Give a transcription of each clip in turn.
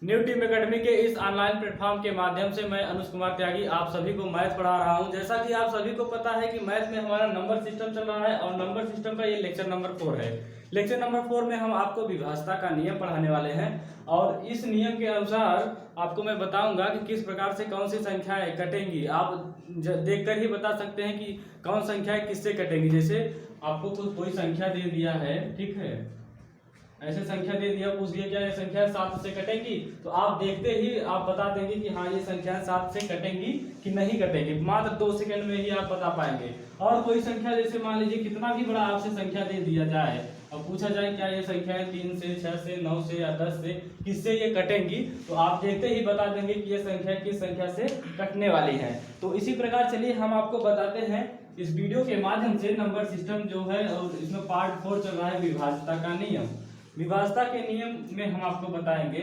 New team academy के इस online platform के माध्यम से मैं अनुज कुमार त्यागी आप सभी को मैथ पढ़ा रहा हूं। जैसा कि आप सभी को पता है कि मैथ में हमारा नंबर सिस्टम चल रहा है और नंबर सिस्टम का ये लेक्चर नंबर 4 है। लेक्चर नंबर 4 में हम आपको विभाज्यता का नियम पढ़ाने वाले हैं और इस नियम के अनुसार आपको मैं बताऊंगा कि किस प्रकार से कौन सी संख्याएं कटेंगी। आप देखकर ही बता सकते हैं कि कौन संख्याएं किससे कटेंगी। जैसे आपको कोई संख्या दे दिया है, ठीक है, ऐसे संख्या दे दिया, पूछ दिया क्या ये संख्या 7 से कटेंगी, तो आप देखते ही आप बता देंगे कि हाँ ये संख्या 7 से कटेंगी कि नहीं कटेंगी। मात्र 2 सेकंड में ही आप बता पाएंगे। और कोई संख्या जैसे मान लीजिए कितना भी बड़ा आपसे संख्या दे दिया जाए और पूछा जाए क्या ये संख्या 3 से 6 से 9 से या 10 से किससे ये कटेंगी, तो आप देखते ही बता देंगे कि ये संख्या किस संख्या से कटने वाली है। तो इसी प्रकार चलिए हम आपको बताते हैं इस वीडियो के माध्यम से नंबर सिस्टम जो है, और इसमें पार्ट 4 चल रहा है विभाज्यता का नियम। विभाज्यता के नियम में हम आपको बताएंगे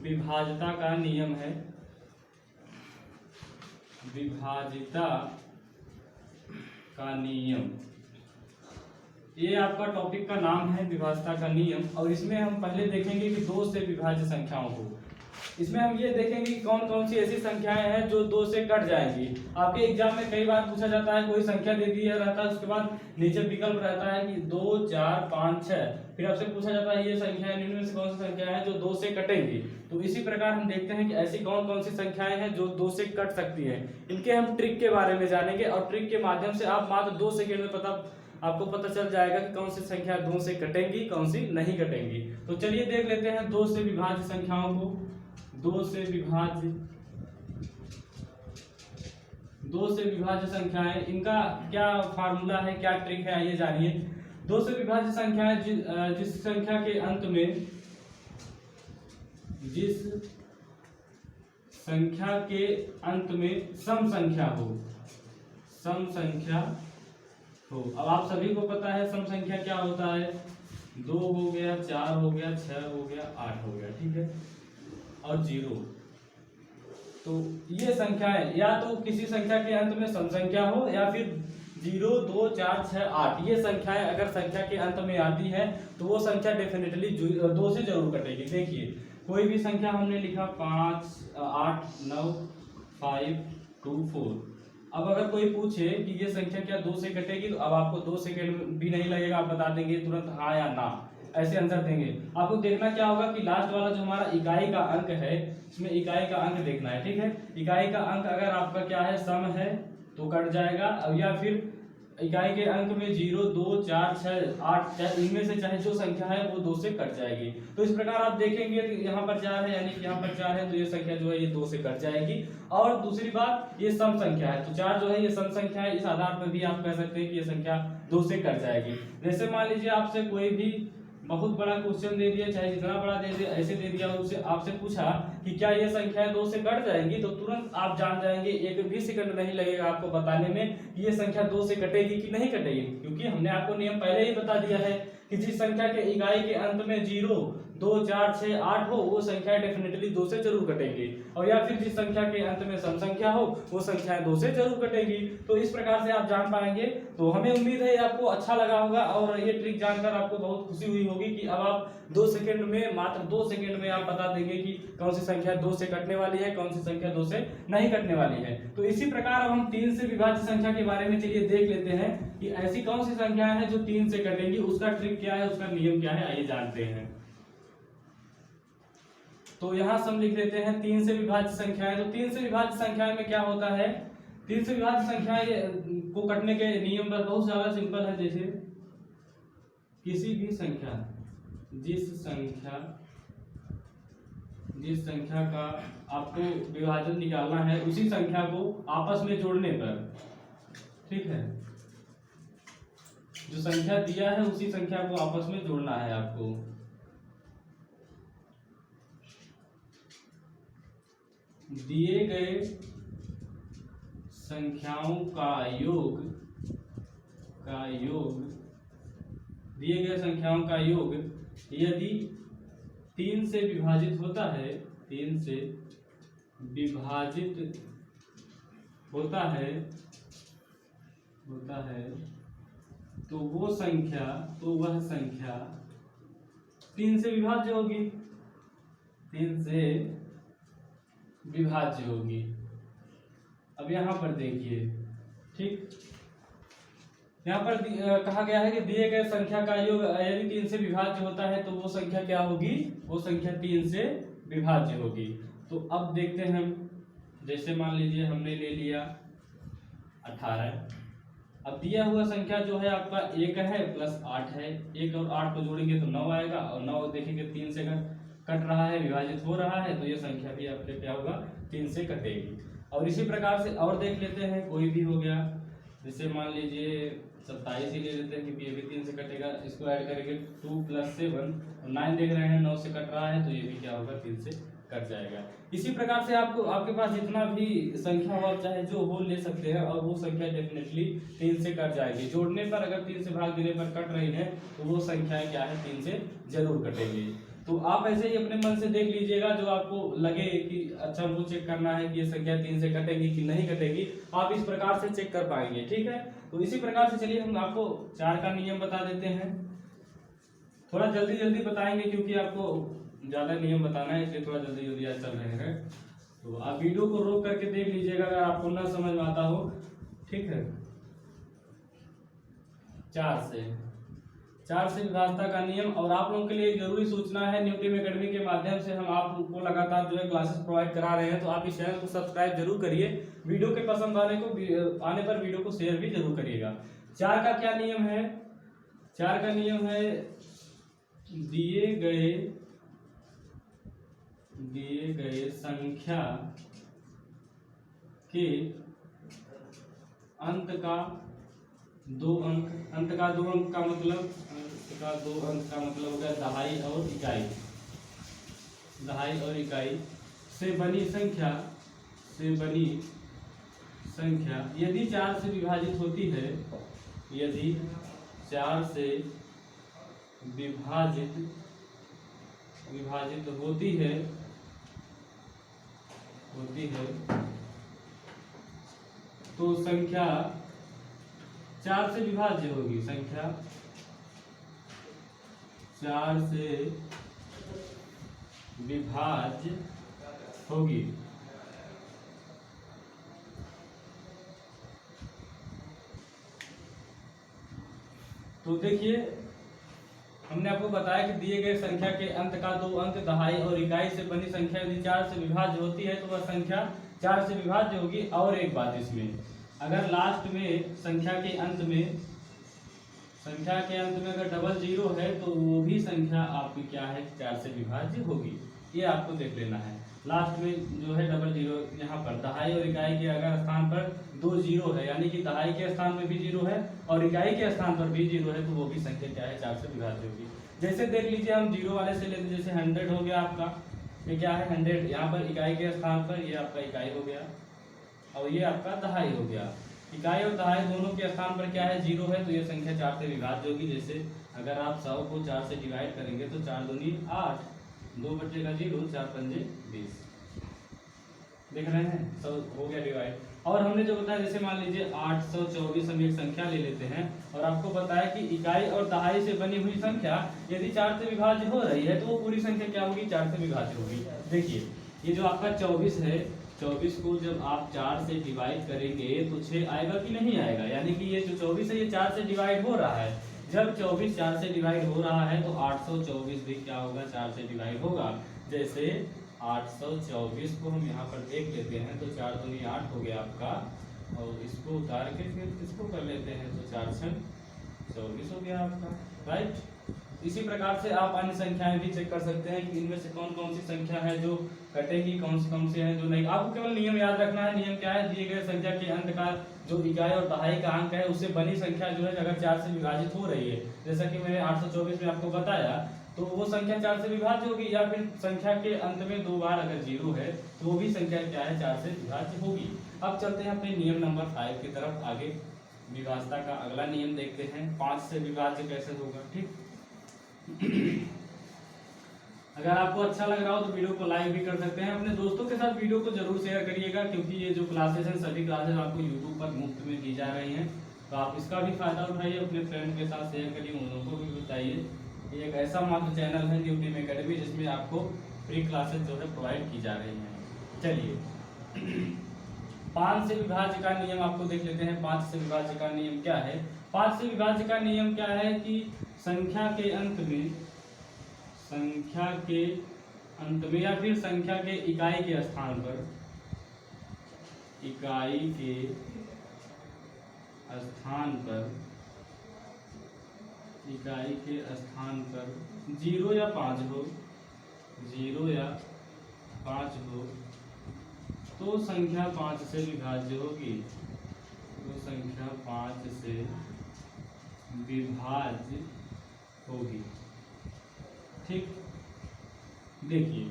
विभाज्यता का नियम है, विभाज्यता का नियम, ये आपका टॉपिक का नाम है विभाज्यता का नियम। और इसमें हम पहले देखेंगे कि 2 से विभाज्य संख्याओं को, इसमें हम ये देखेंगे कि कौन कौन सी ऐसी संख्याएं हैं जो 2 से कट जाएंगी। आपके एग्जाम में कई बार पूछा जाता है, कोई संख्या दे दिया रहता है, उसके बाद नीचे विकल्प रहता है कि 2 4 5 6, फिर आपसे पूछा जाता है ये संख्या इनमें से कौन सी संख्या है जो 2 से कटेंगी। तो इसी प्रकार हम देखते हैं कि ऐसी कौन कौन सी संख्याएं हैं जो 2 से कट सकती हैं। इनके हम ट्रिक के बारे में जानेंगे और ट्रिक के माध्यम से आप मात्र 2 सेकेंड में आपको पता चल जाएगा कि कौन सी संख्या 2 से कटेंगी, कौन सी नहीं कटेंगी। तो चलिए देख लेते हैं 2 से विभाज्य संख्याओं को। 2 से विभाज्य संख्याएं, इनका क्या फार्मूला है, क्या ट्रिक है, आइए जानिए। 2 से विभाज्य संख्याएं जिस संख्या के अंत में, जिस संख्या के अंत में सम संख्या हो, सम संख्या हो। अब आप सभी को पता है सम संख्या क्या होता है, 2 हो गया, 4 हो गया, 6 हो गया, 8 हो गया, ठीक है, और 0। तो ये संख्याएं या तो किसी संख्या के अंत में सम संख्या हो या फिर 0 2 4 6 8, ये संख्याएं अगर संख्या के अंत में आती है तो वो संख्या डेफिनेटली 2 से जरूर कटेगी। देखिए कोई भी संख्या हमने लिखा 5 8 9 5 2 4। अब अगर कोई पूछे कि ये संख्या क्या 2 से कटेगी, तो अब आपको 2 सेकेंड भी नहीं लगेगा, आप बता देंगे तुरंत हाँ या ना, ऐसे आंसर देंगे। आपको देखना क्या होगा कि लास्ट वाला जो हमारा इकाई का अंक है, इसमें इकाई का अंक देखना है, ठीक है। इकाई का अंक अगर आपका क्या है, सम है, तो कट जाएगा। या फिर इकाई के अंक में 0 2 4 6 8, इनमें से चाहे जो संख्या है वो 2 से कट जाएगी। तो इस प्रकार आप देखेंगे कि यहाँ पर 4 है, यानी कि यहाँ पर 4 है, तो ये संख्या जो है ये 2 से कट जाएगी। और दूसरी बात, ये सम संख्या है, तो 4 जो है ये सम संख्या है, इस आधार पर भी आप कह सकते हैं कि ये संख्या 2 से कट जाएगी। जैसे मान लीजिए आपसे कोई भी बहुत बड़ा क्वेश्चन दे दिया, चाहे जितना बड़ा दे दिया, ऐसे दे दिया, उससे आपसे पूछा कि क्या ये संख्याएं 2 से कट जाएंगी, तो तुरंत आप जान जाएंगे, एक भी सेकंड नहीं लगेगा आपको बताने में कि ये संख्या 2 से कटेगी कि नहीं कटेगी, क्योंकि हमने आपको नियम पहले ही बता दिया है कि जिस संख्या के इकाई के अंत में 0 2 4 6 8 हो, वो संख्या डेफिनेटली 2 से जरूर कटेगी। और या फिर जिस संख्या के अंत में सम संख्या हो, वो संख्याएं 2 से जरूर कटेगी। तो इस प्रकार से आप जान पाएंगे। तो हमें उम्मीद है आपको अच्छा लगा होगा और ये ट्रिक जानकर आपको बहुत खुशी हुई होगी कि अब आप 2 सेकंड में, मात्र 2 सेकंड में आप बता देंगे कि कौन सी संख्या 2 से कटने वाली है, कौन सी संख्या 2 से नहीं कटने वाली है। तो इसी प्रकार अब हम 3 से विभाज्य संख्या के बारे में चलिए देख लेते हैं कि ऐसी कौन सी संख्याएं हैं जो 3 से कटेंगी, उसका ट्रिक क्या है, उसका नियम क्या है, आइए जानते हैं। तो यहां से हम लिख लेते हैं 3 से विभाज्य संख्याएं। तो 3 से विभाज्य संख्याएं में क्या होता है, 3 से विभाज्य संख्याएं को कटने के नियम पर बहुत ज्यादा सिंपल है। जैसे किसी भी संख्या, जिस संख्या का आपको विभाजन निकालना है, उसी संख्या को आपस में जोड़ने पर, ठीक है, जो संख्या दिया है उसी संख्या को आपस में जोड़ना है आपको। दिए गए संख्याओं का योग, दिए गए संख्याओं का योग यदि 3 से विभाजित होता है, 3 से विभाजित होता है, तो वह संख्या 3 से विभाज्य होगी। 3 से विभाज्य होगी। अब यहाँ पर देखिए, ठीक, यहाँ पर कहा गया है कि दिए गए संख्या का योग यदि 3 से विभाज्य होता है तो वो संख्या क्या होगी, वो संख्या 3 से विभाज्य होगी। तो अब देखते हैं हम, जैसे मान लीजिए हमने ले लिया 18। अब दिया हुआ संख्या जो है आपका 1 है प्लस 8 है, 1 और 8 को जोड़ेंगे तो 9 आएगा, और 9 देखेंगे 3 से कट रहा है, विभाजित हो रहा है, तो ये संख्या भी आपके क्या होगा, 3 से कटेगी। और इसी प्रकार से और देख लेते हैं, कोई भी हो गया, जैसे मान लीजिए 27 ही ले लेते हैं क्योंकि ये भी 3 से कटेगा, इसको ऐड करेंगे 2 + 7 और 9 देख रहे हैं 9 से कट रहा है, तो ये भी क्या होगा, 3 से कट जाएगा। इसी प्रकार से आपको आपके पास जितना भी संख्या हो आप चाहे जो हो ले सकते हैं, और वो संख्या डेफिनेटली 3 से कट जाएगी। जोड़ने पर अगर 3 से भाग देने पर कट रही है तो वो संख्याएं क्या है, 3 से जरूर कटेगी। तो आप ऐसे ही अपने मन से देख लीजिएगा, जो आपको लगे कि अच्छा हमको चेक करना है कि ये संख्या 3 से कटेगी कि नहीं कटेगी, आप इस प्रकार से चेक कर पाएंगे। ठीक है, तो इसी प्रकार से चलिए हम आपको 4 का नियम बता देते हैं। थोड़ा जल्दी जल्दी बताएंगे क्योंकि आपको ज्यादा नियम बताना है, इसलिए थोड़ा जल्दी जल्दी आज चल रहे हैं। तो आप वीडियो को रोक करके देख लीजिएगा अगर आपको ना समझ में आता हो। ठीक है, 4 से विभाज्यता का नियम। और आप लोगों के लिए जरूरी सूचना है, न्यू टीम एकेडमी के माध्यम से हम आपको लगातार जो है क्लासेस प्रोवाइड करा रहे हैं, तो आप इस चैनल को सब्सक्राइब जरूर करिए। वीडियो के पसंद आने पर वीडियो को शेयर भी जरूर करिएगा। 4 का क्या नियम है, 4 का नियम है दिए गए संख्या के अंत का 2 अंक, अंत का 2 अंक का मतलब हो गया दहाई और इकाई, दहाई और इकाई से बनी संख्या यदि 4 से विभाजित होती है, यदि 4 से विभाजित होती है तो संख्या 4 से विभाज्य होगी, संख्या 4 से विभाज्य होगी। तो देखिए, हमने आपको बताया कि दिए गए संख्या के अंत का 2 अंक, दहाई और इकाई से बनी संख्या यदि 4 से विभाज्य होती है तो वह संख्या 4 से विभाज्य होगी। और एक बात इसमें, अगर लास्ट में संख्या के अंत में अगर डबल 0 है तो वो भी संख्या आपकी क्या है, 4 से विभाज्य होगी। ये आपको देख लेना है। लास्ट में जो है डबल 0, यहाँ पर दहाई और इकाई के अगर स्थान पर 2 0 है, यानी कि दहाई के स्थान में भी 0 है और इकाई के स्थान पर भी 0 है, तो वो भी संख्या क्या है, 4 से विभाज्य होगी। जैसे देख लीजिए, हम 0 वाले से लेते, जैसे 100 हो गया आपका, ये क्या है 100, यहाँ पर इकाई के स्थान पर ये आपका इकाई हो गया और ये आपका दहाई हो गया। इकाई और दहाई दोनों के स्थान पर क्या है, 0 है, तो ये संख्या 4 से विभाज्य होगी। जैसे अगर आप 100 को 4 से डिवाइड करेंगे तो 4 दूनी 8, 2 बचेगा 0, 4 पंजे 20। देख रहे हैं, सब हो गया डिवाइड। और हमने जो बताया, जैसे मान लीजिए 824, हम एक संख्या ले लेते हैं और आपको बताया कि इकाई और दहाई से बनी हुई संख्या यदि 4 से विभाज्य हो रही है तो वो पूरी संख्या क्या होगी, 4 से विभाज्य होगी। देखिए, ये जो आपका 24 है, 24 को जब आप 4 से डिवाइड करेंगे तो 6 आएगा कि नहीं आएगा, यानी कि ये जो 24 है ये 4 से डिवाइड हो रहा है। जब 24 4 से डिवाइड हो रहा है तो 824 भी क्या होगा, 4 से डिवाइड होगा। जैसे 824 को हम यहाँ पर देख लेते हैं तो 4 दूनी 8 हो गया आपका, और इसको उतार के फिर इसको कर लेते हैं तो 4 6 24 हो गया आपका, राइट। इसी प्रकार से आप अन्य संख्याएं भी चेक कर सकते हैं कि इनमें से कौन कौन सी संख्या है जो कटेगी, कौन से हैं जो नहीं। आपको केवल नियम याद रखना है। नियम क्या है, दिए गए संख्या के अंत का जो इकाई और दहाई का अंक है उससे बनी संख्या जो है अगर 4 से विभाजित हो रही है, जैसा कि मैंने 824 में आपको बताया, तो वो संख्या 4 से विभाज्य होगी। या फिर संख्या के अंत में 2 बार अगर 0 है तो वो भी संख्या क्या है, 4 से विभाज्य होगी। अब चलते हैं अपने नियम नंबर 5 की तरफ आगे। विभाज्यता का अगला नियम देखते हैं, 5 से विभाज्य कैसे होगा। ठीक, अगर आपको अच्छा लग रहा हो तो वीडियो को लाइक भी कर सकते हैं। अपने दोस्तों के साथ वीडियो को जरूर शेयर करिएगा, क्योंकि ये जो क्लासेस हैं सभी क्लासेस आपको यूट्यूब पर मुफ्त में दी जा रही हैं, तो आप इसका भी फायदा उठाइए, अपने फ्रेंड के साथ शेयर करिए, उन लोगों को भी बताइए। ये एक ऐसा मात्र चैनल है न्यू टीम एकेडमी जिसमें आपको फ्री क्लासेस जो है प्रोवाइड की जा रही हैं। चलिए 5 से विभाज्य का नियम आपको देख लेते हैं। 5 से विभाज्य का नियम क्या है? 5 से विभाज्य का नियम क्या है कि संख्या के अंत में या फिर संख्या के इकाई के स्थान पर जीरो या पाँच हो तो संख्या 5 से विभाज्य होगी। ठीक, देखिए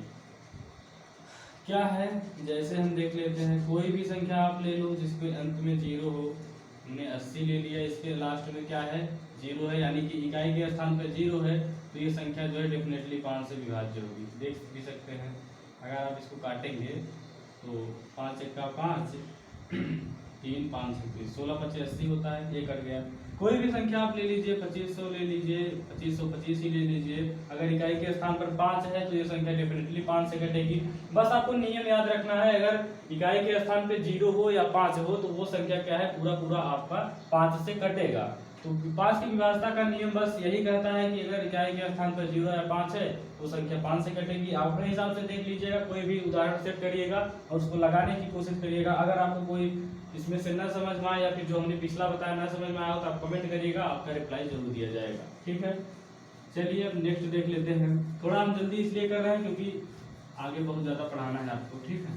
क्या है, जैसे हम देख लेते हैं, कोई भी संख्या आप ले लो जिसके अंत में 0 हो। हमने 80 ले लिया, इसके लास्ट में क्या है? 0 है, यानी कि इकाई के स्थान पर 0 है, तो ये संख्या जो है डेफिनेटली 5 से विभाज्य होगी। देख भी सकते हैं, अगर आप इसको काटेंगे तो 5 1 का 5, 3 5 16 25 80 होता है, ये कट गया। कोई भी संख्या आप ले लीजिए, 2500 ले लीजिए, 2525 ही ले लीजिए, अगर इकाई के स्थान पर 5 है तो ये संख्या डेफिनेटली 5 से कटेगी। बस आपको नियम याद रखना है, अगर इकाई के स्थान पे 0 हो या 5 हो तो वो संख्या क्या है, पूरा आपका 5 से कटेगा। तो 5 की विभाज्यता का नियम बस यही कहता है कि अगर इकाई के स्थान पर 0 या 5 है तो संख्या 5 से कटेगी। आप अपने हिसाब से देख लीजिएगा, कोई भी उदाहरण सेट करिएगा और उसको लगाने की कोशिश करिएगा। अगर आपको कोई इसमें से न समझ में आए या फिर जो हमने पिछला बताया न समझ में आया हो तो आप कमेंट करिएगा, आपका रिप्लाई जरूर दिया जाएगा। ठीक है, चलिए अब नेक्स्ट देख लेते हैं। थोड़ा हम जल्दी इसलिए कर रहे हैं क्योंकि आगे बहुत ज़्यादा पढ़ाना है आपको। ठीक है,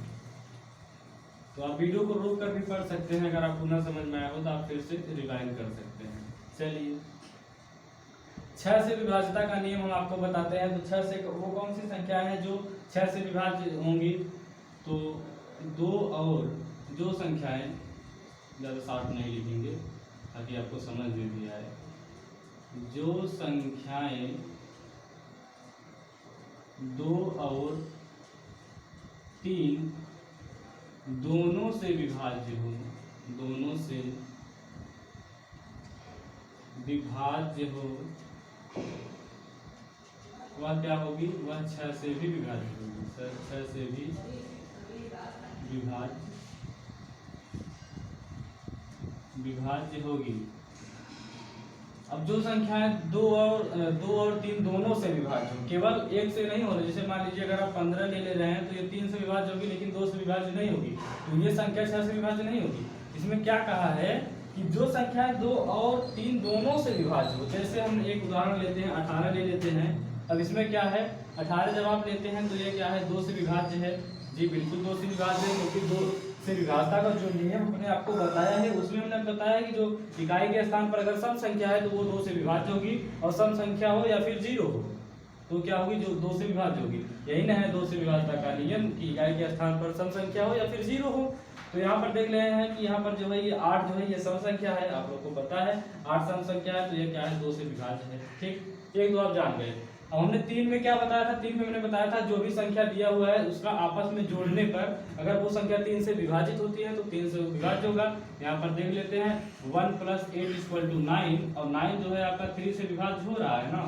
तो आप वीडियो को रोक कर भी पढ़ सकते हैं, अगर आपको न समझ में आया हो तो आप फिर से रिवाइंड कर सकते हैं। चलिए 6 से विभाज्यता का नियम हम आपको बताते हैं। तो 6 से वो कौन सी संख्या है जो 6 से विभाज्य होंगी? तो 2 और जो संख्याएं, ज़्यादा शॉर्ट नहीं लिखेंगे ताकि आपको समझ में भी आए, जो संख्याएं 2 और 3 दोनों से विभाज्य हो, वह क्या होगी? वह 6 से भी विभाज्य होगी। 6 से भी विभाज्य होगी। अब जो संख्याएं 2 और 3 दोनों से विभाज्य हो, केवल एक से नहीं हो रही, जैसे मान लीजिए अगर आप 15 ले रहे हैं तो ये 3 से विभाज्य होगी लेकिन 2 से विभाज्य नहीं होगी, तो ये संख्या 6 से विभाज्य नहीं होगी। इसमें क्या कहा है कि जो संख्याएं 2 और 3 दोनों से विभाज्य हो, जैसे हम एक उदाहरण लेते हैं, 18 ले लेते हैं। अब इसमें क्या है, 18 जब आप लेते हैं तो ये क्या है, 2 से विभाज्य है। जी बिल्कुल 2 से विभाज्य है, क्योंकि 2 से विभाज्यता का जो नियम हमने आपको बताया है उसमें हमने बताया कि जो इकाई के स्थान पर अगर सम संख्या है तो वो 2 से विभाज्य होगी, और सम संख्या हो या फिर 0 हो तो क्या होगी, जो 2 से विभाज्य होगी। यही ना है 2 से विभाज्यता का नियम कि इकाई के स्थान पर सम संख्या हो या फिर 0 हो। तो यहाँ पर देख रहे हैं कि यहाँ पर जो है ये 8 जो है ये सम संख्या है, आप लोग को पता है 8 सम संख्या है, तो ये क्या है, 2 से विभाज्य है। ठीक, एक दो आप जान गए। अब हमने 3 में क्या बताया था? 3 में हमने बताया था जो भी संख्या दिया हुआ है उसका आपस में जोड़ने पर अगर वो संख्या 3 से विभाजित होती है तो 3 से विभाज्य होगा। यहाँ पर देख लेते हैं 1 + 8 = 9, और 9 जो है आपका 3 से विभाज्य हो रहा है ना,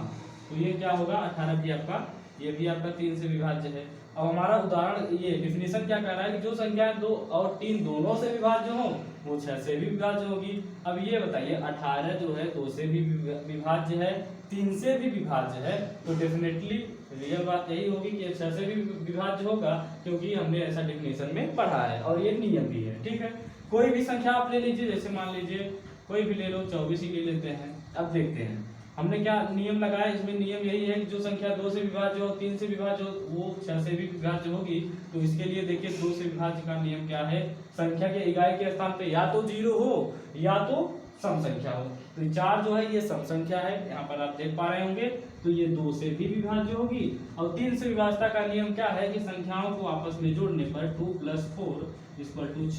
तो ये क्या होगा, 18 भी आपका, ये भी आपका 3 से विभाज्य है। अब हमारा उदाहरण ये डिफिनीशन क्या कह रहा है कि जो संख्या 2 और 3 दोनों से विभाज्य हो वो 6 से भी विभाज्य होगी। अब ये बताइए 18 जो है 2 से भी विभाज्य है, 3 से भी विभाज्य है, तो डेफिनेटली रियल बात यही होगी कि 6 से भी विभाज्य होगा, क्योंकि हमने ऐसा डिफिनीशन में पढ़ा है और ये नियम भी है। ठीक है, कोई भी संख्या आप ले लीजिए, जैसे मान लीजिए कोई भी ले लो, 24 ही ले लेते हैं। अब देखते हैं हमने क्या नियम लगाया, इसमें नियम यही है कि जो संख्या 2 से विभाज्य हो, 3 से विभाज्य हो, वो 6 से भी विभाज्य होगी। तो इसके लिए देखिए 2 से विभाज्य का नियम क्या है, संख्या के इकाई के स्थान पे या तो 0 हो या तो सम संख्या हो। तो 4 जो है ये सम संख्या है, यहाँ पर आप देख पा रहे होंगे, तो ये 2 से भी विभाज्य होगी। और 3 से विभाज्यता का नियम क्या है कि संख्याओं को आपस में जोड़ने पर 2 + 4 =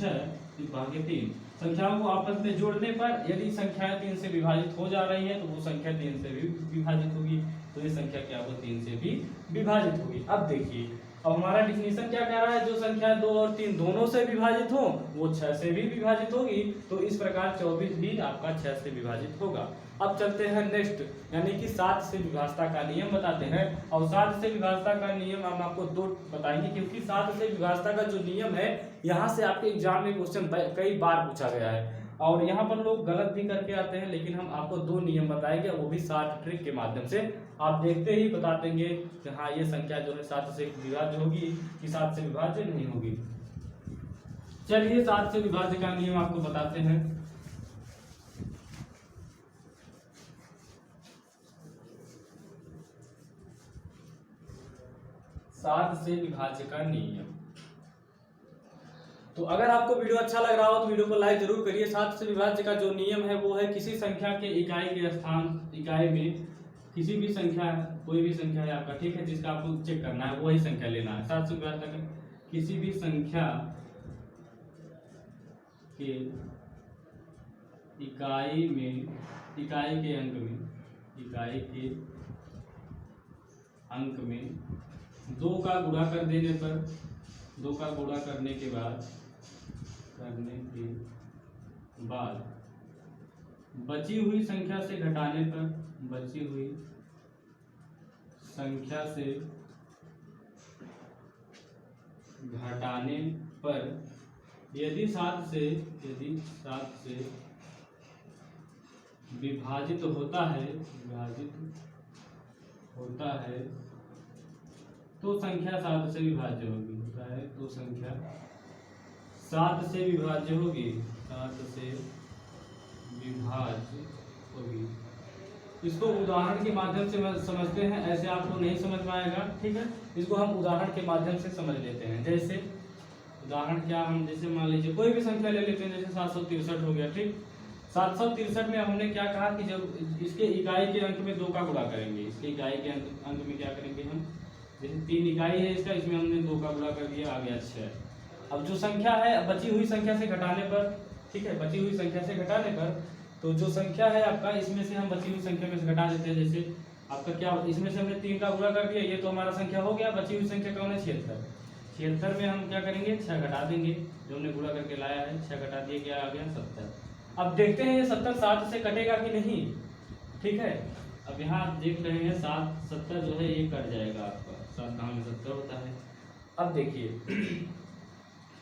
6/3, संख्याओं को आपस में जोड़ने पर यदि संख्याएं 3 से विभाजित हो जा रही है तो वो संख्या 3 से भी विभाजित होगी, तो ये संख्या क्या होगी, 3 से भी विभाजित होगी। अब देखिए, अब हमारा डिफिनीशन क्या कह रहा है, जो संख्या 2 और 3 दोनों से विभाजित हो वो 6 से भी विभाजित होगी। तो इस प्रकार 24 भी आपका 6 से विभाजित होगा। अब चलते हैं नेक्स्ट, यानी कि 7 से विभाज्यता का नियम बताते हैं। और 7 से विभाज्यता का नियम हम आपको 2 बताएंगे, क्योंकि 7 से विभाज्यता का जो नियम है यहाँ से आपके एग्जाम में क्वेश्चन कई बार पूछा गया है, और यहाँ पर लोग गलत भी करके आते हैं, लेकिन हम आपको 2 नियम बताएंगे, वो भी 7 ट्रिक के माध्यम से। आप देखते ही बता देंगे कि हाँ ये संख्या जो है 7 से विभाज्य होगी कि 7 से विभाज्य नहीं होगी। चलिए 7 से विभाज्य का नियम आपको बताते हैं। सात से विभाज्य का नियम। तो अगर आपको वीडियो अच्छा लग रहा हो तो वीडियो को लाइक जरूर करिए। 7 से विभाज्य का जो नियम है वो है किसी संख्या के इकाई के स्थान इकाई में किसी भी संख्या, कोई भी संख्या है आपका, ठीक है, जिसका आपको चेक करना है वही संख्या लेना है। 7 से विभाज्य का किसी भी संख्या के इकाई में इकाई के अंक में 2 का गुणा कर देने पर 2 का गुणा करने के बाद बची हुई संख्या से घटाने पर यदि 7 से विभाजित होता है तो संख्या 7 से विभाज्य होगी। तो संख्या 7 से विभाज्य होगी। इसको उदाहरण के माध्यम से समझते हैं, ऐसे आपको नहीं समझ में आएगा, ठीक है। इसको हम उदाहरण के माध्यम से समझ लेते हैं। जैसे उदाहरण क्या, हम जैसे मान लीजिए कोई भी संख्या ले लेते हैं, जैसे 763 हो गया, ठीक। 763 में हमने क्या कहा कि जब इसके इकाई के अंक में 2 का गुणा करेंगे, इसके इकाई के अंक में क्या करेंगे हम, जैसे 3 इकाई है इसका, इसमें हमने 2 का गुणा कर दिया, आ गया 6। अब जो संख्या है बची हुई संख्या से घटाने पर, ठीक है, बची हुई संख्या से घटाने पर, तो जो संख्या है आपका इसमें से हम बची हुई संख्या में से घटा देते हैं। जैसे आपका क्या, इसमें से हमने 3 का गुणा कर दिया, ये तो हमारा संख्या हो गया। बची हुई संख्या कौन है, 76 में हम क्या करेंगे, 6 घटा देंगे, जो हमने गुणा करके लाया है 6 घटा दिए, क्या आ गया 70। अब देखते हैं ये 70 7 से कटेगा कि नहीं, ठीक है। अब यहाँ आप देख रहे हैं 70 जो है ये कट जाएगा आपका, 7 में 70 होता है। अब देखिए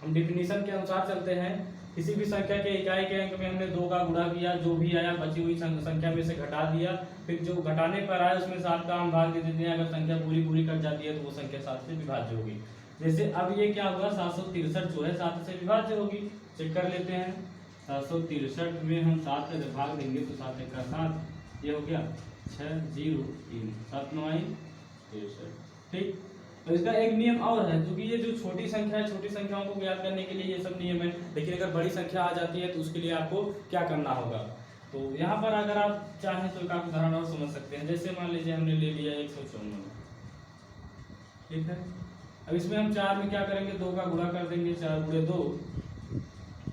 हम डिफिनीशन के अनुसार चलते हैं। किसी भी संख्या के इकाई के अंक में हमने 2 का गुणा किया, जो भी आया बची हुई संख्या में से घटा दिया, फिर जो घटाने पर आया उसमें 7 का हम भाग दे देते हैं। अगर संख्या पूरी कट जाती है तो वो संख्या 7 से विभाज्य होगी। जैसे अब ये क्या हुआ, 763 जो है 7 से विभाज्य होगी। चेक कर लेते हैं, 763 में हम 7 से भाग देंगे तो 7 का 7, ये हो गया 6 0 3 7 9 63, ठीक। तो इसका एक नियम और है, क्योंकि ये जो छोटी संख्या है, छोटी संख्याओं को ज्ञात करने के लिए ये सब नियम है, लेकिन अगर बड़ी संख्या आ जाती है तो उसके लिए आपको क्या करना होगा। तो यहाँ पर अगर आप चाहें तो एक आप उदाहरण और समझ सकते हैं। जैसे मान लीजिए हमने ले लिया 154, ठीक है। अब इसमें हम 4 में क्या करेंगे, 2 का गुणा कर देंगे, 4 गुणे 2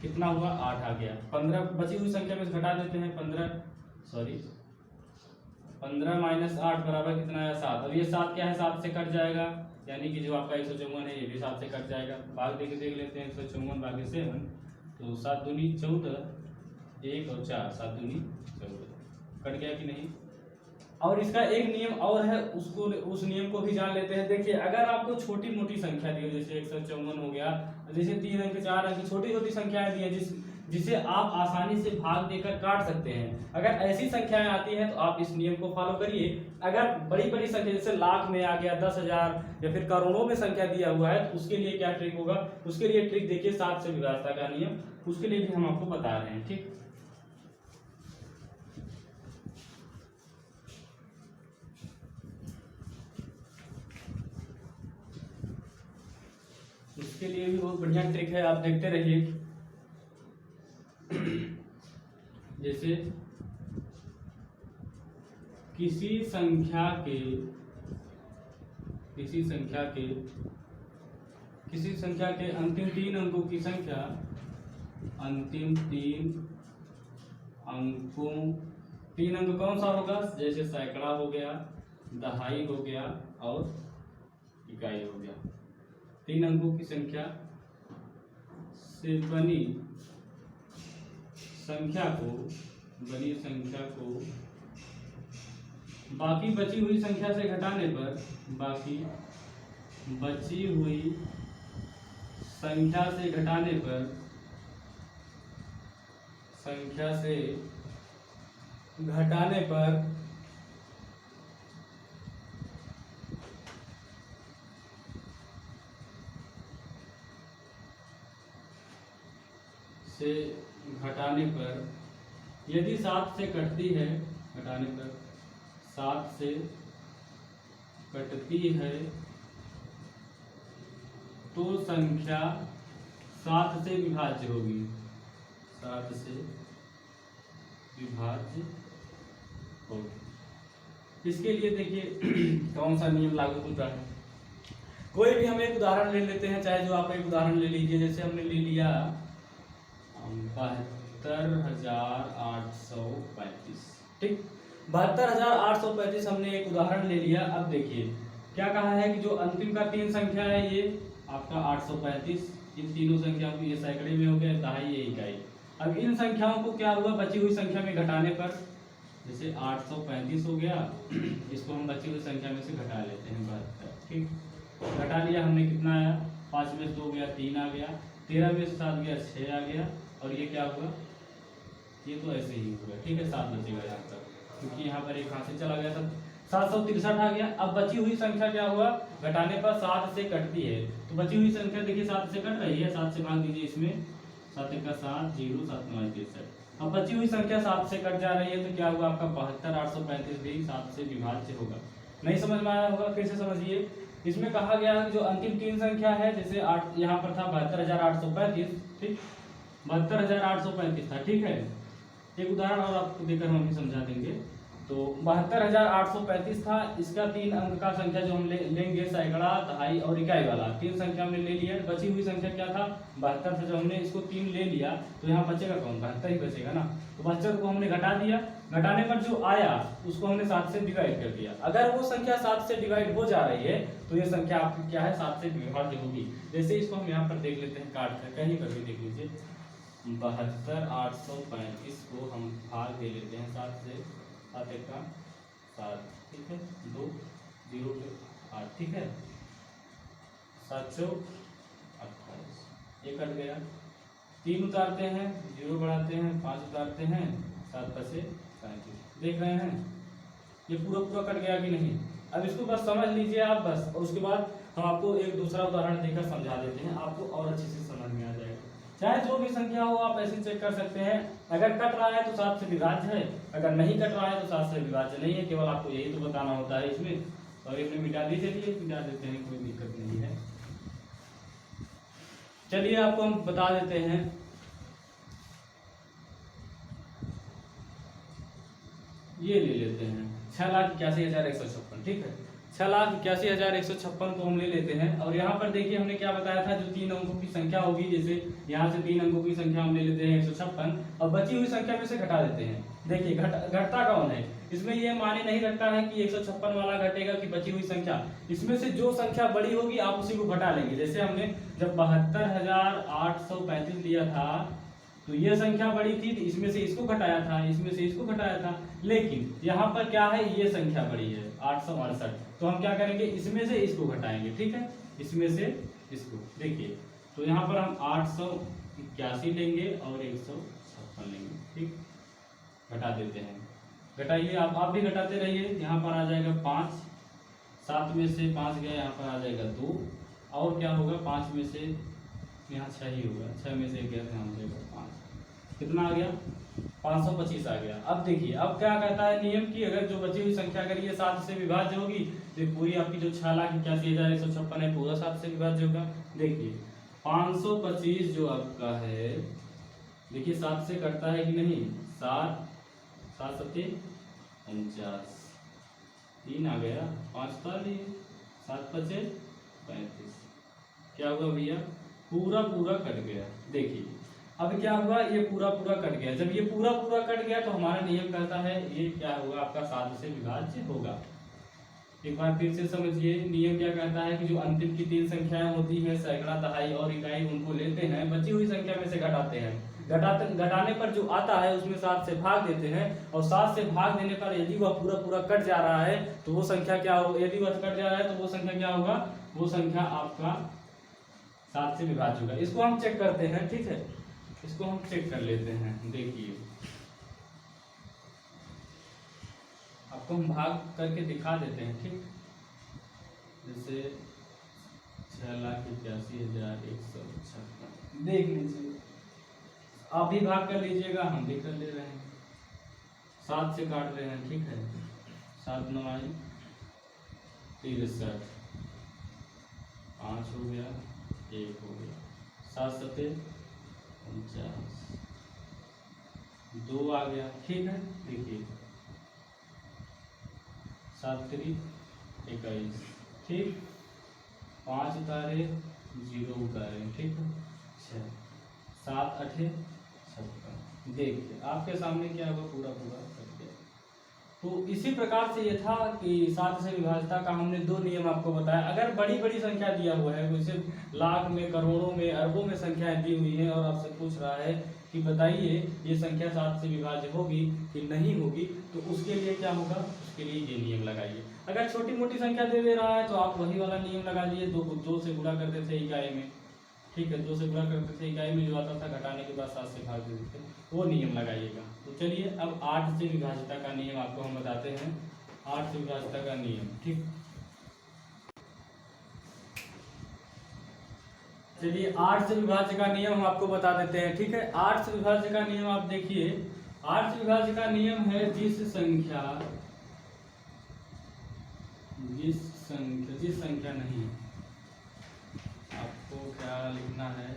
कितना हुआ, 8 आ गया। 15 बची हुई संख्या में घटा देते हैं, 15 माइनस 8 बराबर कितना है, 7। अब ये 7 क्या है, 7 से कट जाएगा, यानी कि जो आपका 154 है ये भी 7 से कट जाएगा। भाग देके देख लेते हैं, 154 भागे 7, तो 7 दूनी 14, 1 और 4, 7 दूनी 14, कट गया कि नहीं। और इसका एक नियम और है, उस नियम को भी जान लेते हैं। देखिए अगर आपको छोटी मोटी संख्या दी हो, जैसे 154 हो गया, जैसे 3 अंक 4 अंक छोटी छोटी संख्याएं दी है जिसे आप आसानी से भाग देकर काट सकते हैं, अगर ऐसी संख्याएं आती हैं तो आप इस नियम को फॉलो करिए। अगर बड़ी बड़ी संख्या जैसे लाख में आ गया, 10,000 या फिर करोड़ों में संख्या दिया हुआ है, तो उसके लिए क्या ट्रिक होगा, उसके लिए ट्रिक देखिए 7 से विभाज्यता का नियम, उसके लिए भी हम आपको बता रहे हैं, ठीक। इसके लिए भी बहुत बढ़िया ट्रिक है, आप देखते रहिए। जैसे किसी संख्या के अंतिम 3 अंकों की संख्या, अंतिम 3 अंक कौन सा होगा, जैसे सैकड़ा हो गया, दहाई हो गया और इकाई हो गया। 3 अंकों की संख्या से बनी संख्या को बाकी बची हुई संख्या से घटाने पर, बाकी बची हुई संख्या से घटाने पर, संख्या से घटाने पर यदि 7 से कटती है, घटाने पर 7 से कटती है तो संख्या 7 से विभाज्य होगी, 7 से विभाज्य होगी। इसके लिए देखिए कौन सा नियम लागू होता है। कोई भी हम एक उदाहरण ले लेते हैं, चाहे जो आप एक उदाहरण ले लीजिए। जैसे हमने ले लिया 72,835, ठीक, 72,835 हमने एक उदाहरण ले लिया। अब देखिए क्या कहा है कि जो अंतिम का 3 संख्या है ये आपका 835, इन तीनों संख्याओं को ये सैकड़े में हो गया, दहाई ये इकाई। अब इन संख्याओं को क्या हुआ, बची हुई संख्या में घटाने पर, जैसे 835 हो गया, इसको हम बची हुई संख्या में से घटा लेते हैं 72, ठीक, घटा लिया हमने, कितना आया, 5 में से 2 गया 3 आ गया, 13 में से 7 गया 6 आ गया, और ये क्या हुआ, ये तो ऐसे ही हुआ, ठीक है, 7 बचेगा यहाँ पर, क्योंकि यहाँ पर एक हाथ से चला गया था, 763 आ गया। अब बची हुई संख्या क्या हुआ, घटाने पर 7 से कटती है, तो बची हुई संख्या देखिए 7 से कट रही है, 7 से भाग दीजिए इसमें, 7 का 7, 0, 7 9 63। अब बची हुई संख्या 7 से कट जा रही है, तो क्या हुआ आपका 72,835 भी 7 से विभाज्य होगा। नहीं समझ में आया होगा, फिर से समझिए। इसमें कहा गया है जो अंतिम 3 संख्या है, जैसे 8 यहाँ पर था 72,835, ठीक, 72,835 था, ठीक है। एक उदाहरण और आपको देकर हम भी समझा देंगे। तो 72,835 था, इसका 3 अंक का संख्या जो हम लेंगे, सैकड़ा, दहाई और इकाई वाला 3 संख्या हमने ले लिया। बची हुई संख्या क्या था, 72 था, जब हमने इसको 3 ले लिया तो यहाँ बचेगा कौन, 72 ही बचेगा ना। तो 72 को हमने घटा दिया, घटाने पर जो आया उसको हमने 7 से डिवाइड कर दिया। अगर वो संख्या 7 से डिवाइड हो जा रही है तो ये संख्या आपकी क्या है, 7 से विभाज्य होगी। जैसे इसको हम यहाँ पर देख लेते हैं, काट कर कहीं पर भी देख लीजिए, 72,835 को हम भाग दे लेते हैं 7 से, 7 का 7, ठीक है, 2 0 पे 8, ठीक है, 728, ये कट गया। 3 उतारते हैं, 0 बढ़ाते हैं, 5 उतारते हैं, 7 से 35, देख रहे हैं ये पूरा कट गया कि नहीं। अब इसको बस समझ लीजिए आप बस, और उसके बाद हम आपको एक दूसरा उदाहरण देकर समझा देते हैं, आपको और अच्छे से समझ में आ जाएगा। चाहे जो भी संख्या हो आप ऐसे चेक कर सकते हैं, अगर कट रहा है तो 7 से विभाज्य है, अगर नहीं कट रहा है तो 7 से विभाज्य नहीं है, केवल आपको यही तो बताना होता है इसमें। और इसमें मिटा दीजिए, मिटा देते हैं, कोई दिक्कत नहीं है। चलिए आपको हम बता देते हैं, ये ले लेते हैं 6,81,156, ठीक है, 6,81,156 को हम ले लेते हैं। और यहाँ पर देखिए हमने क्या बताया था, जो 3 अंकों की संख्या होगी, जैसे यहाँ से 3 अंकों की संख्या हम ले लेते हैं 156, और बची हुई संख्या में से घटा देते हैं। देखिए घटता कौन है, इसमें ये माने नहीं रखता है कि 156 वाला घटेगा कि बची हुई संख्या, इसमें से जो संख्या बड़ी होगी आप उसी को घटा लेंगे। जैसे हमने जब 72,835 लिया था तो ये संख्या बड़ी थी, तो इसमें से इसको घटाया था, इसमें से इसको घटाया था, लेकिन यहाँ पर क्या है, ये संख्या बड़ी है 868, तो हम क्या करेंगे, इसमें से इसको घटाएंगे, ठीक है, इसमें से इसको। देखिए तो यहाँ पर हम 881 लेंगे और 156 लेंगे, ठीक, घटा देते हैं, घटाइए आप भी घटाते रहिए। यहाँ पर आ जाएगा 5, 7 में से 5 गया, यहाँ पर आ जाएगा 2, और क्या होगा, 5 में से यहाँ 6 ही होगा, 6 में से 1 गया, यहाँ हो जाएगा 5, कितना आ गया, 525 आ गया। अब देखिए अब क्या कहता है नियम की, अगर जो बची हुई संख्या अगर ये 7 से विभाज्य होगी तो पूरी आपकी जो 6,81,156 है पूरा 7 से विभाज्य होगा। देखिए 525 जो आपका है, देखिए 7 से कटता है कि नहीं, 7 7 7 49, 3 आ गया, 5 उतार लिए, 7 5 35, क्या हुआ भैया, पूरा कट गया। देखिए अब क्या हुआ, ये पूरा कट गया। जब ये पूरा कट गया तो हमारा नियम कहता है ये क्या होगा, आपका 7 से विभाज्य होगा। एक बार फिर से समझिए, नियम क्या कहता है कि जो अंतिम की 3 संख्याएं होती हैं, सैकड़ा, दहाई और इकाई, उनको लेते हैं, बची हुई संख्या में से घटाते हैं। घटाने पर जो आता है उसमें 7 से भाग देते हैं, और 7 से भाग देने पर यदि वह पूरा पूरा कट जा रहा है तो वो संख्या क्या हो, यदि वह कट जा रहा है तो वो संख्या क्या होगा, वो संख्या आपका 7 से विभाज्य होगा। इसको हम चेक करते हैं, ठीक है, इसको हम चेक कर लेते हैं। देखिए आपको हम भाग करके दिखा देते हैं, ठीक। जैसे 6,81,156 देख लीजिए, आप भी भाग कर लीजिएगा, हम भी कर ले रहे हैं, 7 से काट रहे हैं, ठीक है। 7 9 63, 5 हो गया, 1 हो गया, 7 7 49, 2 आ गया, ठीक है। देखिए 7 3 21, ठीक, 5 उतारे, 0 उतारे, ठीक है। 6 7 8 56, देखिए आपके सामने क्या होगा, पूरा पूरा कट गया। तो इसी प्रकार से ये था कि 7 से विभाज्यता का हमने 2 नियम आपको बताया। अगर बड़ी बड़ी संख्या दिया हुआ है, जैसे लाख में, करोड़ों में, अरबों में संख्याएं दी हुई है और आपसे पूछ रहा है कि बताइए ये संख्या 7 से विभाज्य होगी कि नहीं होगी, तो उसके लिए क्या होगा, उसके लिए ये नियम लगाइए। अगर छोटी मोटी संख्या दे रहा है तो आप वही वाला नियम लगा लीजिए, 2 से गुणा करते थे इकाई में, ठीक है, 2 से गुणा करते थे इकाई में, जो आता था घटाने के बाद 7 से भाग दे देते, वो नियम लगाइएगा। तो चलिए अब 8 से विभाज्यता का नियम आपको हम बताते हैं। 8 से विभाज्यता का नियम, ठीक। चलिए 8 से विभाज्य का नियम हम आपको बता देते हैं, ठीक है। 8 से विभाज्य का नियम आप देखिए, 8 से विभाज्य का नियम है जिस संख्या नहीं, आपको क्या लिखना है,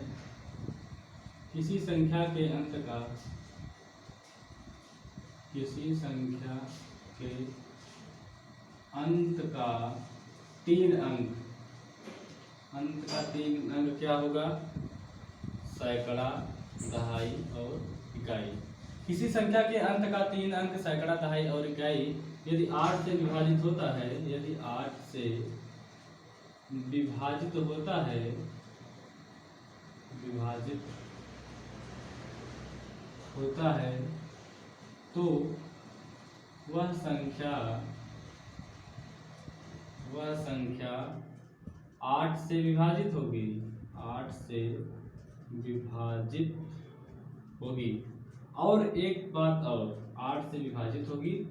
किसी संख्या के अंत का 3 अंक, अंत का 3 अंक क्या होगा, सैकड़ा, दहाई और इकाई। किसी संख्या के अंत का 3 अंक सैकड़ा, दहाई और इकाई यदि 8 से विभाजित होता है, यदि 8 से विभाजित होता है, तो वह संख्या 8 से विभाजित होगी, 8 से विभाजित होगी। और एक बात और, 8 से विभाजित होगी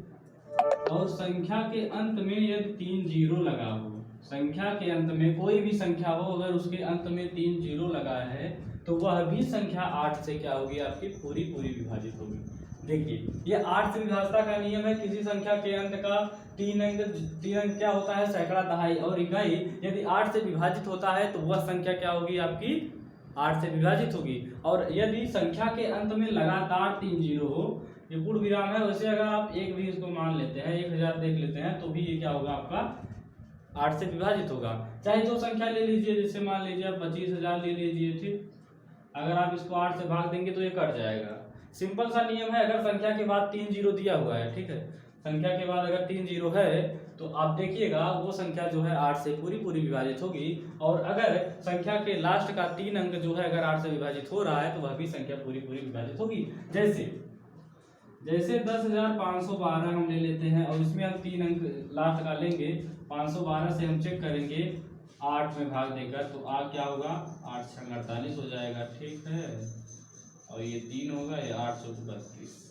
और संख्या के अंत में यदि 3 जीरो लगा हो, संख्या के अंत में कोई भी संख्या हो, अगर उसके अंत में 3 जीरो लगा है तो वह भी संख्या 8 से क्या होगी, आपकी पूरी विभाजित होगी। देखिए ये 8 से विभाज्यता का नियम है। किसी संख्या के अंत का 3 अंक क्या होता है, सैकड़ा, दहाई और इकाई, यदि 8 से विभाजित होता है तो वह संख्या क्या होगी, आपकी 8 से विभाजित होगी। और यदि संख्या के अंत में लगातार 3 जीरो हो, ये पूर्ण विराम है, वैसे अगर आप एक भी इसको मान लेते हैं, 1000 देख लेते हैं, तो भी ये क्या होगा, आपका 8 से विभाजित होगा। चाहे जो संख्या ले लीजिए, जैसे मान लीजिए आप 25,000 ले लीजिए, ठीक। अगर आप इसको 8 से भाग देंगे तो ये कट जाएगा। सिंपल सा नियम है। अगर संख्या के बाद 3 जीरो दिया हुआ है, ठीक है, संख्या के बाद अगर 3 जीरो है तो आप देखिएगा वो संख्या जो है 8 से पूरी विभाजित होगी। और अगर संख्या के लास्ट का 3 अंक जो है अगर 8 से विभाजित हो रहा है तो वह भी संख्या पूरी विभाजित होगी। जैसे 10,512 हम ले लेते हैं और इसमें हम 3 अंक लास्ट का लेंगे, 512 से हम चेक करेंगे 8 में भाग देकर, तो आ क्या होगा, 8 6 48 हो जाएगा, ठीक है। और ये 3 होगा, ये 832।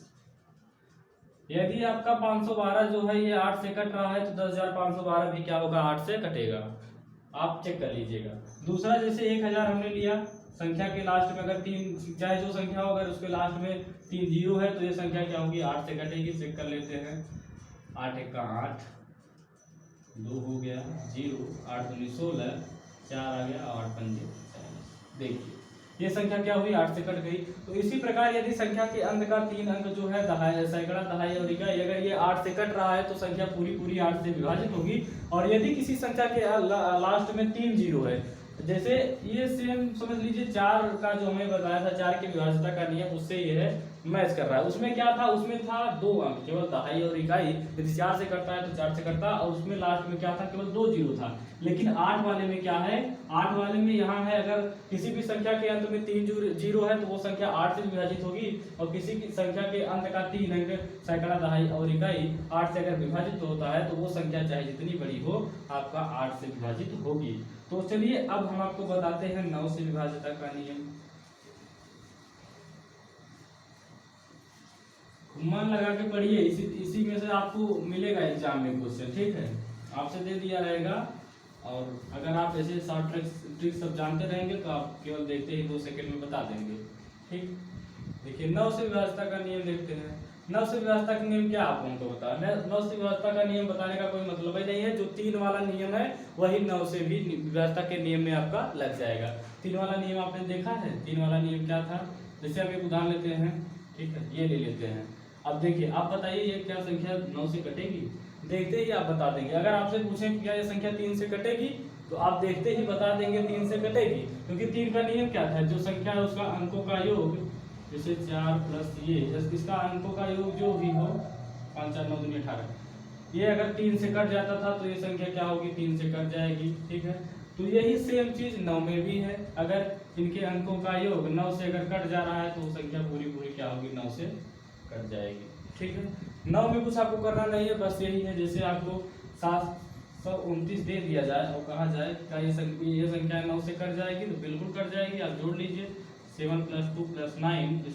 यदि आपका 512 जो है ये 8 से कट रहा है तो 10,512 भी क्या होगा, 8 से कटेगा। आप चेक कर लीजिएगा। दूसरा जैसे 1000 हमने लिया, संख्या के लास्ट में अगर 3, चाहे जो संख्या हो, अगर उसके लास्ट में 3 जीरो है तो ये संख्या क्या होगी, 8 से कटेगी। चेक कर लेते हैं, 8 1 8, 2 हो गया 0, 8 2 16, 4 आ गया, 8 5 40। देखिए ये संख्या क्या हुई, 8 से कट गई। तो इसी प्रकार यदि संख्या के अंत का 3 अंक जो है दहाई, सैकड़ा, दहाई और इकाई, अगर ये 8 से कट रहा है तो संख्या पूरी 8 से विभाजित होगी। और यदि किसी संख्या के लास्ट में 3 जीरो है, जैसे ये सेम समझ लीजिए 4 का जो हमें बताया था, 4 की विभाज्यता का नियम, उससे ये है मैच कर रहा है। उसमें क्या था, उसमें था 2 अंक, केवल दहाई और इकाई। यदि 4 से करता है तो 4 से करता, और उसमें लास्ट में क्या था, केवल 2 जीरो था। लेकिन 8 वाले में क्या है, 8 वाले में यहाँ है, अगर किसी भी संख्या के अंत में 3 जीरो है तो वो संख्या 8 से विभाजित होगी, और किसी की संख्या के अंत का 3 अंक सैकड़ा, दहाई और इकाई 8 से अगर विभाजित होता है तो वो संख्या चाहे जितनी बड़ी हो आपका 8 से विभाजित होगी। तो चलिए अब हम आपको बताते हैं 9 से विभाज्यता का नियम। मन लगा के पढ़िए, इसी में से आपको मिलेगा एग्जाम में क्वेश्चन, ठीक है, आपसे दे दिया रहेगा। और अगर आप ऐसे शॉर्ट ट्रिक्स सब जानते रहेंगे तो आप केवल देखते ही 2 सेकंड में बता देंगे, ठीक। देखिए 9 से विभाज्यता का नियम देखते हैं। 9 से विभाज्यता का नियम क्या आप हमको बता, 9 से विभाज्यता का नियम बताने का कोई मतलब ही नहीं है। जो 3 वाला नियम है वही 9 से भी विभाज्यता के नियम में आपका लग जाएगा। 3 वाला नियम आपने देखा है, 3 वाला नियम क्या था, जैसे हम एक उदाहरण लेते हैं, ठीक है, ये ले लेते हैं। अब देखिए आप बताइए ये क्या संख्या 9 से कटेगी, देखते ही आप बता देंगे। अगर आपसे पूछें क्या ये संख्या 3 से कटेगी तो आप देखते ही बता देंगे 3 से कटेगी, क्योंकि 3 का नियम क्या था, जो संख्या है उसका अंकों का योग, जैसे 4 प्लस ये इसका अंकों का योग जो भी हो, 5 4 9 दूनी 18, ये अगर 3 से कट जाता था तो ये संख्या क्या होगी, 3 से कट जाएगी, ठीक है। तो यही सेम चीज 9 में भी है, अगर इनके अंकों का योग 9 से अगर कट जा रहा है तो वो संख्या पूरी पूरी क्या होगी, 9 से कट जाएगी, ठीक है। 9 में कुछ आपको करना नहीं है, बस यही है, जैसे आपको 729 दे दिया जाए और कहा जाए क्या ये संख्या 9 से कट जाएगी, तो बिल्कुल कट जाएगी। आप जोड़ लीजिए 7 + 2 + 9 =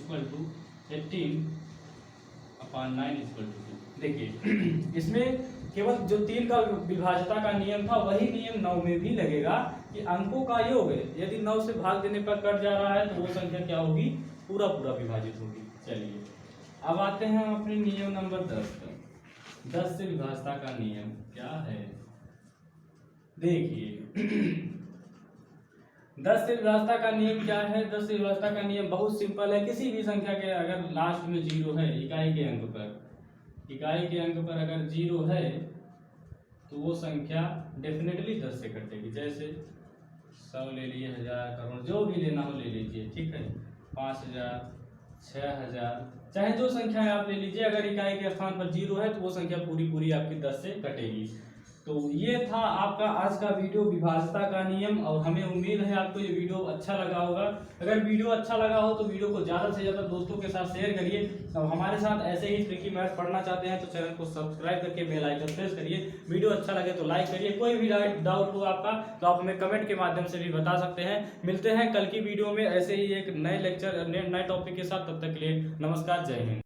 18/9 = 2। देखिए इसमें केवल जो 3 का विभाज्यता का नियम था वही नियम 9 में भी लगेगा, कि अंकों का योग यदि 9 से भाग देने पर कट जा रहा है तो वो संख्या क्या होगी, पूरा पूरा विभाजित होगी। चलिए अब आते हैं हम अपने नियम नंबर 10 पर। 10 से विभाज्यता का नियम क्या है, देखिए 10 से विभाज्यता का नियम क्या है। 10 से विभाज्यता का नियम बहुत सिंपल है। किसी भी संख्या के अगर लास्ट में 0 है, इकाई के अंक पर अगर 0 है तो वो संख्या डेफिनेटली 10 से कटेगी। जैसे 100 ले लिए, 1000, करोड़, जो भी लेना हो ले लीजिए, ठीक है, 5000, 6000, चाहे जो संख्या आप ले लीजिए, अगर इकाई के स्थान पर 0 है तो वो संख्या पूरी पूरी आपकी 10 से कटेगी। तो ये था आपका आज का वीडियो विभाज्यता का नियम, और हमें उम्मीद है आपको ये वीडियो अच्छा लगा होगा। अगर वीडियो अच्छा लगा हो तो वीडियो को ज़्यादा से ज़्यादा दोस्तों के साथ शेयर करिए, और हमारे साथ ऐसे ही ट्रिकी मैथ पढ़ना चाहते हैं तो चैनल को सब्सक्राइब करके बेल आइकन प्रेस करिए। वीडियो अच्छा लगे तो लाइक करिए। कोई भी डाउट हो आपका तो आप हमें कमेंट के माध्यम से भी बता सकते हैं। मिलते हैं कल की वीडियो में ऐसे ही एक नए लेक्चर नए टॉपिक के साथ, तब तक के लिए नमस्कार, जय हिंद।